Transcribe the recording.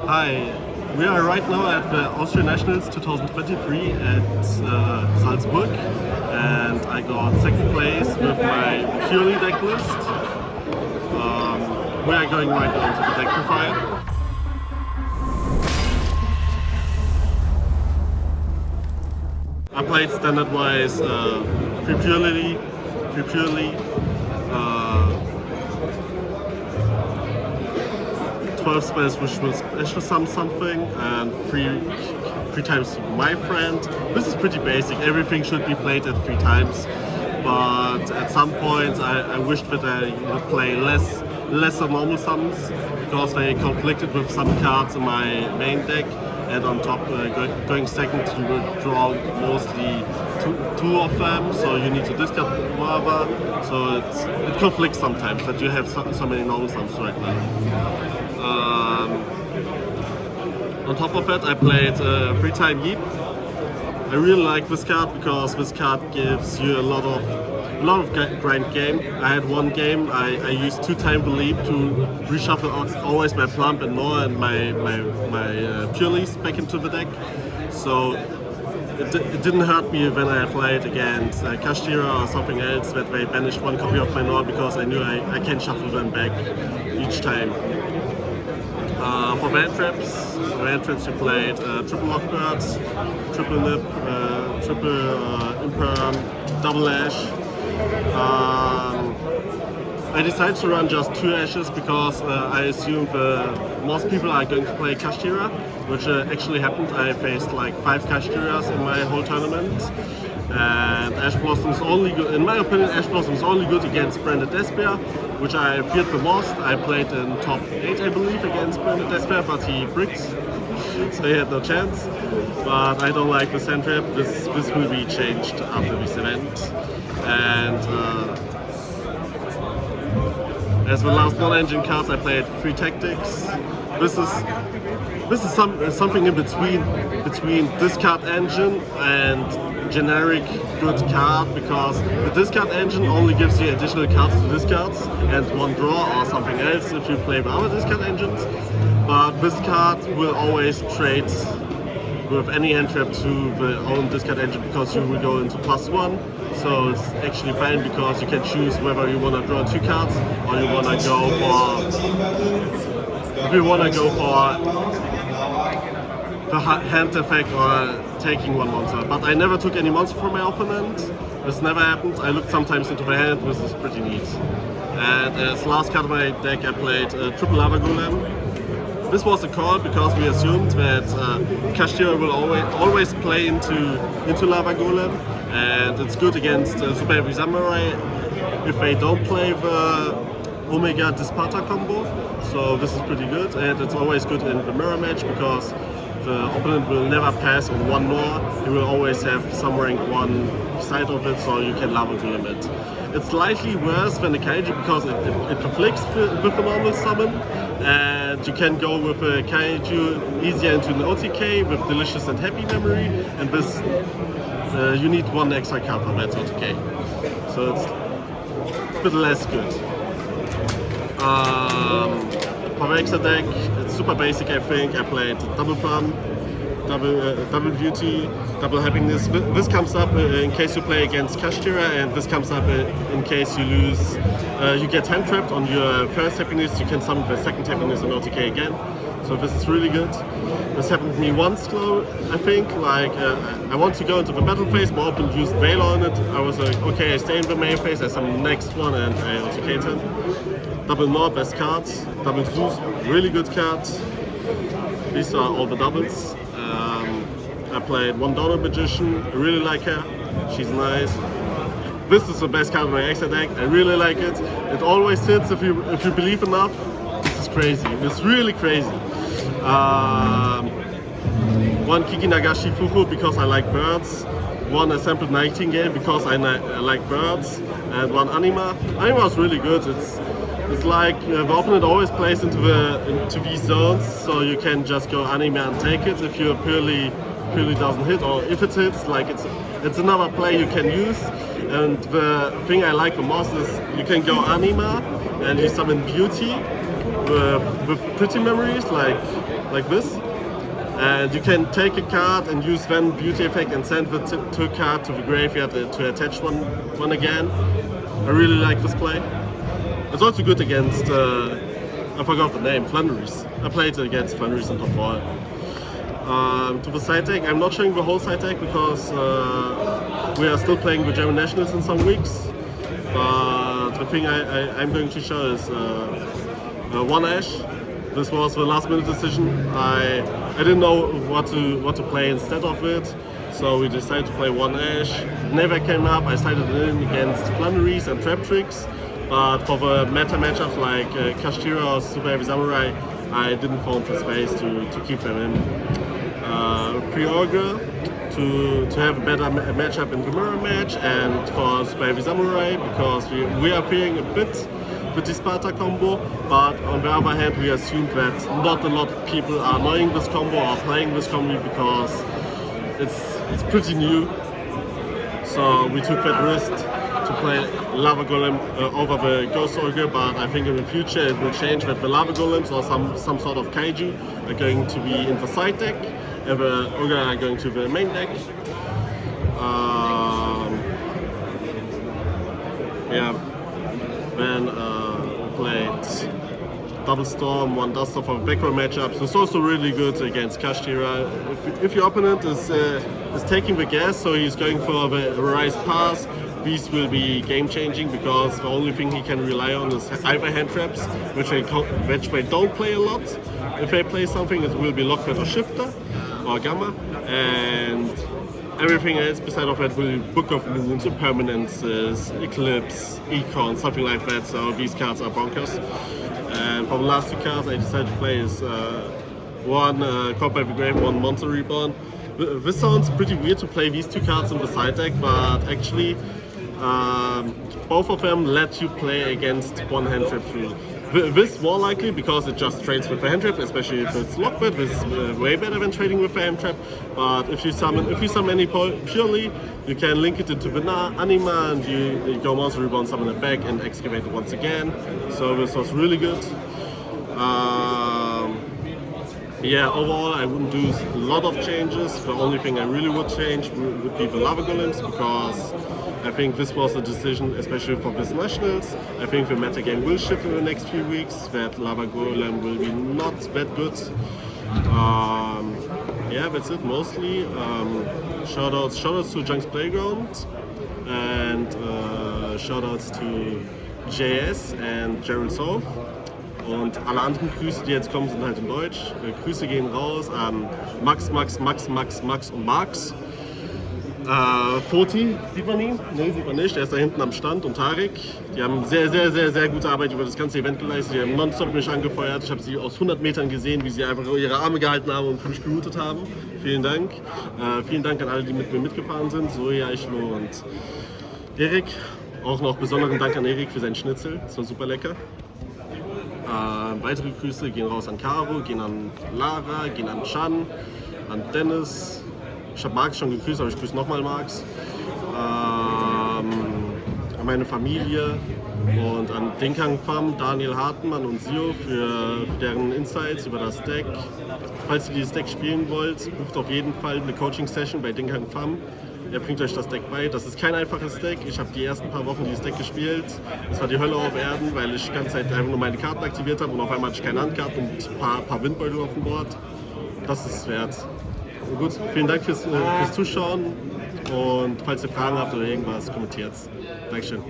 Hi, we are right now at the Austrian Nationals 2023 at Salzburg, and I got second place with my Purrely deck list. We are going right now into the deck profile. I played standard-wise Purrely, 12 spells which will special something, and three times my friend. This is pretty basic, everything should be played at 3 times, but at some point I wished that I would play lesser normal summons, because they conflicted with some cards in my main deck, and on top going second you will draw mostly two of them, so you need to discard whatever, so it conflicts sometimes that you have so many normal summons right now. On top of that, I played 3-time Hier. I really like this card because this card gives you a lot of grind game. I had one game I used 2-time the leap to reshuffle always my plump and more and my Purrelys back into the deck. So it didn't hurt me when I played against Kashtira or something else that they banished one copy of my Nord, because I knew I can shuffle them back each time. For Van Traps you played triple Lockbirds, triple Nip, triple Imperm, double Ash. I decided to run just 2 Ashes because I assumed most people are going to play Kashtira, which actually happened. I faced like 5 Kashtiras in my whole tournament. And Ash Blossom is only good, in my opinion, Ash Blossom is only good against Branded Despair, which I feared the most. I played in top 8, I believe, against Branded Despair, but he bricked, so he had no chance. But I don't like this hand trap. This will be changed after this event. And as the last non-engine cards, I played 3 Tactics. This is something in between discard engine and generic good card, because the discard engine only gives you additional cards to discards and 1 draw or something else if you play with other discard engines. But this card will always trade with any hand trap to the own discard engine, because you will go into +1. So it's actually fine, because you can choose whether you want to draw 2 cards or you want to go for the hand effect or taking 1 monster. But I never took any monster from my opponent. This never happened. I looked sometimes into the hand, this is pretty neat. And as last card of my deck I played triple Lava Golem. This was a call because we assumed that Kashtira will always play into Lava Golem, and it's good against Super Heavy Samurai if they don't play the Omega Disparta combo. So this is pretty good, and it's always good in the mirror match because the opponent will never pass on 1 more. He will always have some rank 1 side of it, so you can Lava Golem it. It's slightly worse than the Kaiju because it conflicts with a normal summon, and you can go with a Kaiju easier into an OTK with Delicious and Happy Memory, and this you need 1 extra card for that OTK. So it's a bit less good. For the extra deck, it's super basic, I think. I played double Plum, double Beauty, double Happiness. This comes up in case you play against Kashtira, and this comes up in case you lose. You get hand trapped on your first Happiness, you can summon the second Happiness in OTK again. So this is really good. This happened to me once though, I think. Like I want to go into the battle phase, my opponent used Veil on it. I was like, okay, I stay in the main phase, I summon the next one, and I OTK'd him. Double Nord, best cards. Double Zeus, really good cards. These are all the doubles. I played 1 Donald Magician. I really like her. She's nice. This is the best card in my extra deck. I really like it. It always hits if you believe enough. This is crazy. It's really crazy. 1 Kiki Nagashi Fuku because I like birds. 1 Assembled Nightingale because I like birds. And 1 Anima. Anima is really good. It's like the opponent always plays into these zones, so you can just go Anima and take it if your Purrely doesn't hit, or if it hits, like it's another play you can use. And the thing I like the most is you can go Anima and you summon Beauty with pretty memories, like like this. And you can take a card and use one beauty effect and send it to a card to the graveyard to attach one again. I really like this play. It's also good against, I forgot the name, Flanders. I played against Flanders in top 4. To the side deck, I'm not showing the whole side deck because we are still playing the German Nationals in some weeks. But the thing I'm going to show is one Ash. This was the last minute decision. I didn't know what to play instead of it, so we decided to play one Ash. Never came up. I sided in against Flanders and Trap Tricks, but for the meta matchups like Kashtira or Super Heavy Samurai, I didn't find the space to keep them in. Pre-Ogre to have a better matchup in the mirror match, and for Super Heavy Samurai because we are fearing a bit with the Sparta combo, but on the other hand we assumed that not a lot of people are knowing this combo or playing this combo because it's pretty new. So we took that risk to play Lava Golem over the Ghost Ogre, but I think in the future it will change that the Lava Golems or some sort of Kaiju are going to be in the side deck and the Ogre are going to the main deck. Then played Double Storm, one Duster for back row matchups. It's also really good against Kashtira. If your opponent is taking the gas, so he's going for the Rise Pass, these will be game changing because the only thing he can rely on is either hand traps, which they don't play a lot. If they play something, it will be Lockbait or Shifter or Gamma, and everything else beside of that will Book of Moons, Impermanences, Eclipse, Econ, something like that. So these cards are bonkers. And for the last two cards I decided to play is one Caught by the Grave, one Monster Reborn. This sounds pretty weird to play these two cards in the side deck, but actually both of them let you play against one hand trap through. This more likely because it just trades with the hand trap, especially if it's Lockbait. This is way better than trading with the hand trap. But if you summon any Purrely, you can link it into the Anima and you go Monster Reborn, summon it back and excavate it once again. So this was really good. Yeah, overall I wouldn't do a lot of changes. The only thing I really would change would be the Lava Golems because I think this was a decision, especially for this Nationals. I think the metagame will shift in the next few weeks, that Lava Golem will be not that good. Yeah, that's it mostly. Shoutouts to JunksPlayground and shoutouts to JS and Gerald South. Und alle anderen Grüße, die jetzt kommen, sind halt in Deutsch. Grüße gehen raus an Max und Max. Foti, sieht man ihn? Ne, sieht man nicht. Er ist da hinten am Stand und Tarek. Die haben sehr gute Arbeit über das ganze Event geleistet. Die haben nonstop mich angefeuert. Ich habe sie aus 100 Metern gesehen, wie sie einfach ihre Arme gehalten haben und für mich geroutet haben. Vielen Dank. Vielen Dank an alle, die mit mir mitgefahren sind. Soja, Eichlo und Erik. Auch noch besonderen Dank an Erik für seinen Schnitzel. Das war super lecker. Weitere Grüße gehen raus an Caro, gehen an Lara, gehen an Chan, an Dennis. Ich habe Max schon gegrüßt, aber ich grüße nochmal Max. An meine Familie und an Dinkang Pham, Daniel Hartmann und Sio für deren Insights über das Deck. Falls ihr dieses Deck spielen wollt, bucht auf jeden Fall eine Coaching-Session bei Dinkang Pham. Er bringt euch das Deck bei. Das ist kein einfaches Deck. Ich habe die ersten paar Wochen dieses Deck gespielt. Das war die Hölle auf Erden, weil ich die ganze Zeit einfach nur meine Karten aktiviert habe und auf einmal hatte ich keine Handkarten und ein paar Windbeutel auf dem Board. Das ist es wert. Gut, vielen Dank fürs Zuschauen und falls ihr Fragen habt oder irgendwas, kommentiert. Dankeschön.